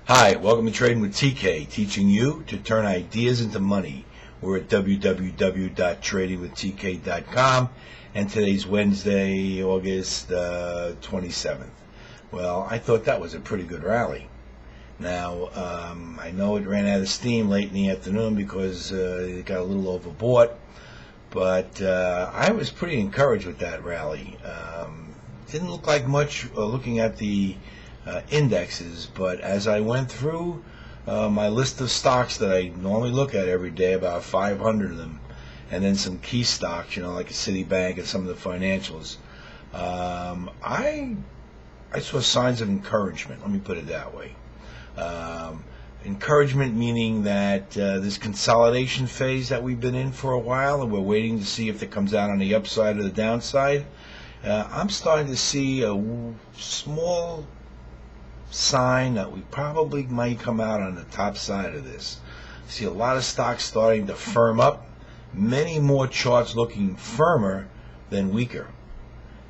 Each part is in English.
Hi, welcome to Trading with TK, teaching you to turn ideas into money. We're at www.tradingwithtk.com, and today's Wednesday, August 27th. Well, I thought that was a pretty good rally. Now, I know it ran out of steam late in the afternoon because it got a little overbought, but I was pretty encouraged with that rally. Didn't look like much looking at the indexes, but as I went through my list of stocks that I normally look at every day, about 500 of them, and then some key stocks, like a Citibank and some of the financials, I saw signs of encouragement. Let me put it that way. Encouragement meaning that this consolidation phase that we've been in for a while, and we're waiting to see if it comes out on the upside or the downside. I'm starting to see a small sign that we probably might come out on the top side of this. I see a lot of stocks starting to firm up, many more charts looking firmer than weaker.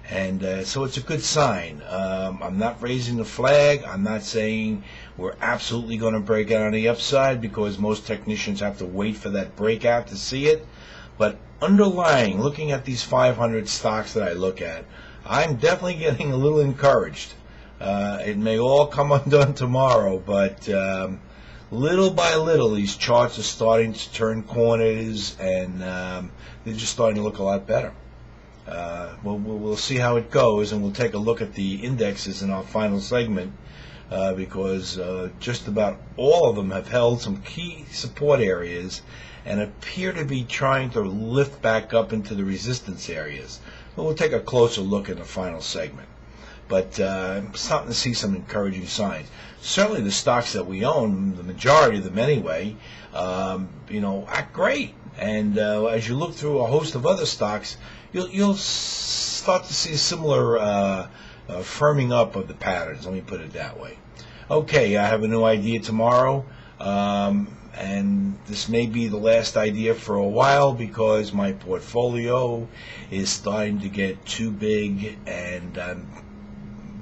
And so it's a good sign. I'm not raising the flag. I'm not saying we're absolutely going to break out on the upside, because most technicians have to wait for that breakout to see it. But underlying, looking at these 500 stocks that I look at, I'm definitely getting a little encouraged. It may all come undone tomorrow, but little by little, these charts are starting to turn corners, and they're just starting to look a lot better. We'll see how it goes, and we'll take a look at the indexes in our final segment, because just about all of them have held some key support areas and appear to be trying to lift back up into the resistance areas. But we'll take a closer look in the final segment. But I'm starting to see some encouraging signs. Certainly the stocks that we own, the majority of them anyway, act great. And as you look through a host of other stocks, you'll start to see a similar firming up of the patterns. Let me put it that way. Okay, I have a new idea tomorrow. And this may be the last idea for a while, because my portfolio is starting to get too big, and I'm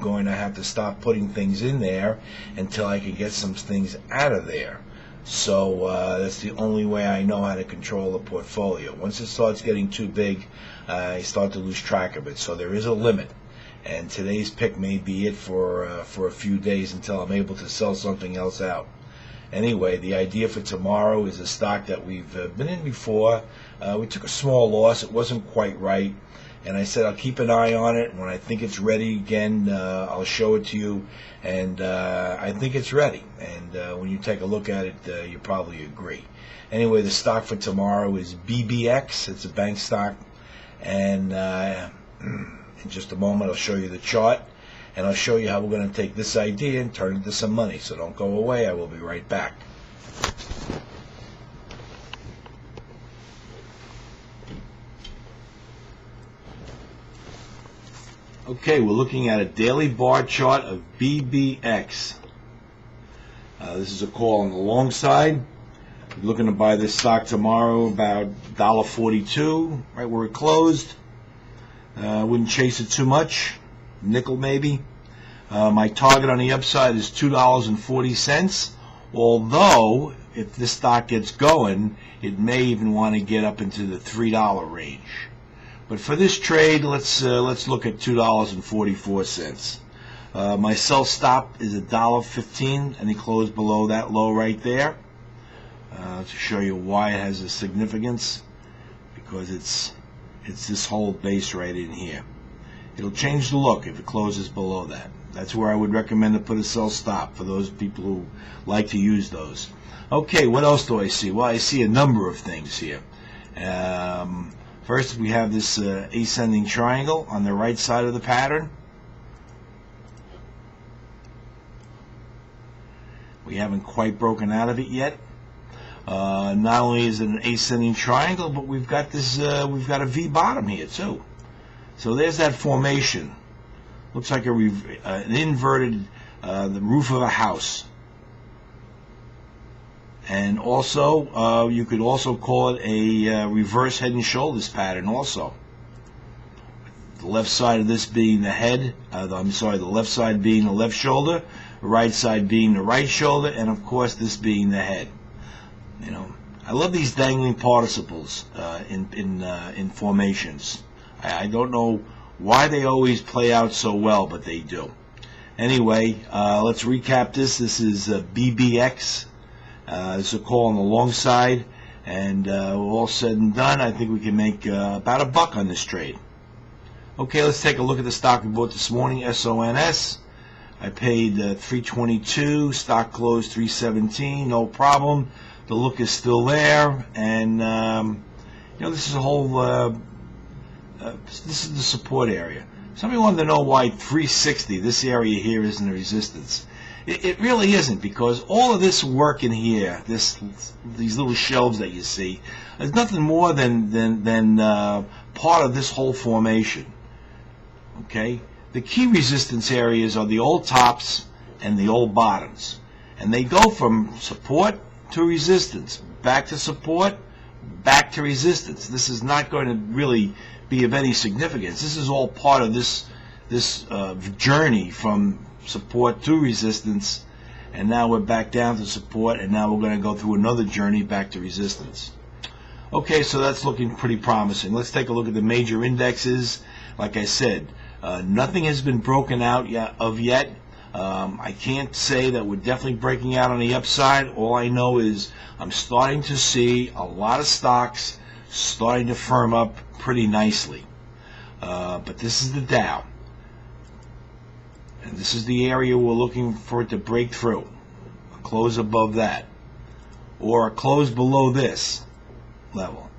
going to have to stop putting things in there until I can get some things out of there. So that's the only way I know how to control the portfolio. Once it starts getting too big, I start to lose track of it. So there is a limit, and today's pick may be it for a few days until I'm able to sell something else out. Anyway, the idea for tomorrow is a stock that we've been in before. We took a small loss. It wasn't quite right, and I said I'll keep an eye on it. When I think it's ready again, I'll show it to you. And I think it's ready. And when you take a look at it, you probably agree. Anyway, the stock for tomorrow is BBX. It's a bank stock. And in just a moment, I'll show you the chart. And I'll show you how we're going to take this idea and turn it into some money. So don't go away. I will be right back. Okay, we're looking at a daily bar chart of BBX. This is a call on the long side. We're looking to buy this stock tomorrow about $1.42, right where it closed. Wouldn't chase it too much. Nickel maybe. My target on the upside is $2.40. Although, if this stock gets going, it may even want to get up into the $3 range. But for this trade, let's look at $2.44. My sell stop is $1.15, and he closed below that low right there. To show you why it has a significance, because it's this whole base right in here. It'll change the look if it closes below that. That's where I would recommend to put a sell stop for those people who like to use those. Okay, what else do I see? Well, I see a number of things here. First, we have this ascending triangle on the right side of the pattern. We haven't quite broken out of it yet. Not only is it an ascending triangle, but we've got this. We've got a V bottom here too. So there's that formation. Looks like an inverted the roof of a house. And also, you could also call it a reverse head and shoulders pattern also. The left side of this being the head, the left side being the left shoulder, the right side being the right shoulder, and of course this being the head. You know, I love these dangling participles in formations. I don't know why they always play out so well, but they do. Anyway, let's recap this. This is BBX. This is a call on the long side, and all said and done, I think we can make about $1 on this trade. Okay, let's take a look at the stock we bought this morning, SONS. I paid $3.22, stock closed $3.17, no problem. The look is still there, and you know, this is a whole this is the support area. Somebody wanted to know why 360, this area here, isn't a resistance. It really isn't, because all of this work in here, these little shelves that you see, is nothing more than part of this whole formation. Okay, the key resistance areas are the old tops and the old bottoms, and they go from support to resistance, back to support, back to resistance. This is not going to really be of any significance. This is all part of this journey from support to resistance, and now we're back down to support, and now we're going to go through another journey back to resistance. Okay, so that's looking pretty promising. Let's take a look at the major indexes. Like I said, nothing has been broken out yet. I can't say that we're definitely breaking out on the upside. All I know is I'm starting to see a lot of stocks starting to firm up pretty nicely. But this is the Dow. And this is the area we're looking for it to break through. A close above that. Or a close below this level.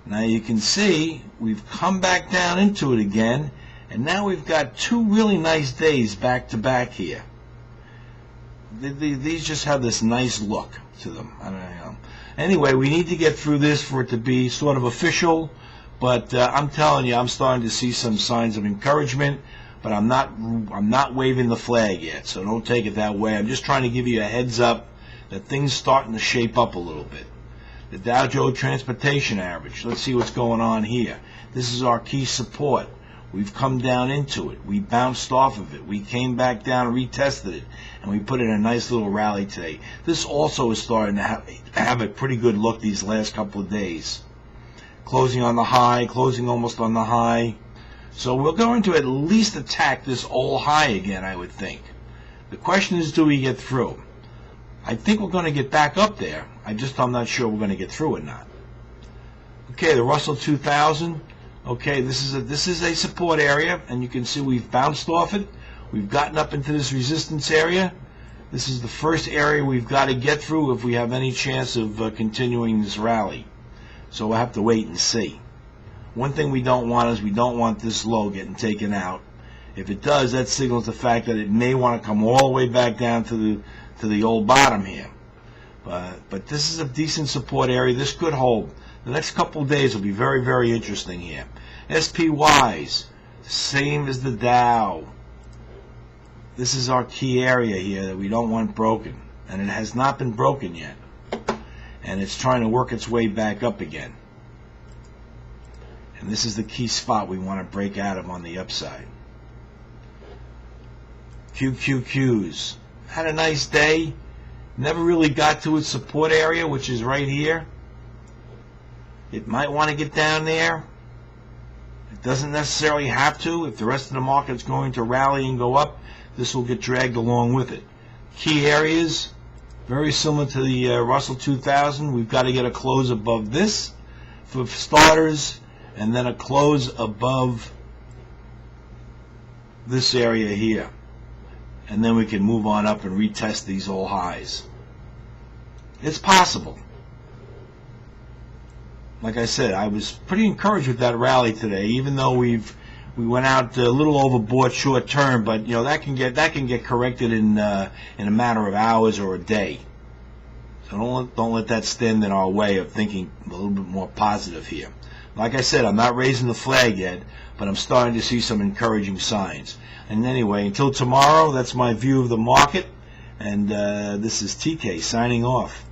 Now you can see we've come back down into it again. And now we've got two really nice days back to back here. These just have this nice look to them. I don't know. Anyway, we need to get through this for it to be sort of official. But I'm telling you, I'm starting to see some signs of encouragement. But I'm not waving the flag yet, so don't take it that way. I'm just trying to give you a heads up that things starting to shape up a little bit. The Dow Jones Transportation Average. Let's see what's going on here. This is our key support. We've come down into it. We bounced off of it. We came back down, retested it, and we put in a nice little rally today. This also is starting to have a pretty good look these last couple of days. Closing on the high, closing almost on the high. So we're going to at least attack this old high again, I would think. The question is, do we get through? I think we're going to get back up there. I'm not sure we're going to get through it or not. Okay, the Russell 2000. Okay, this is a support area, and you can see we've bounced off it. We've gotten up into this resistance area. This is the first area we've got to get through if we have any chance of continuing this rally. So we'll have to wait and see. One thing we don't want is we don't want this low getting taken out. If it does, that signals the fact that it may want to come all the way back down to the old bottom here. But this is a decent support area. This could hold. The next couple of days will be very, very interesting here. SPYs, same as the Dow. This is our key area here that we don't want broken. And it has not been broken yet. And it's trying to work its way back up again. And this is the key spot we want to break out of on the upside. QQQs. Had a nice day. Never really got to its support area, which is right here. It might want to get down there. It doesn't necessarily have to. If the rest of the market's going to rally and go up, this will get dragged along with it. Key areas, very similar to the Russell 2000. We've got to get a close above this for starters, and then a close above this area here. And then we can move on up and retest these old highs. It's possible. Like I said, I was pretty encouraged with that rally today, even though we went out a little overboard short term, but you know that can get corrected in a matter of hours or a day. So don't let that stand in our way of thinking a little bit more positive here. Like I said, I'm not raising the flag yet, but I'm starting to see some encouraging signs. And anyway, until tomorrow, that's my view of the market. And this is TK signing off.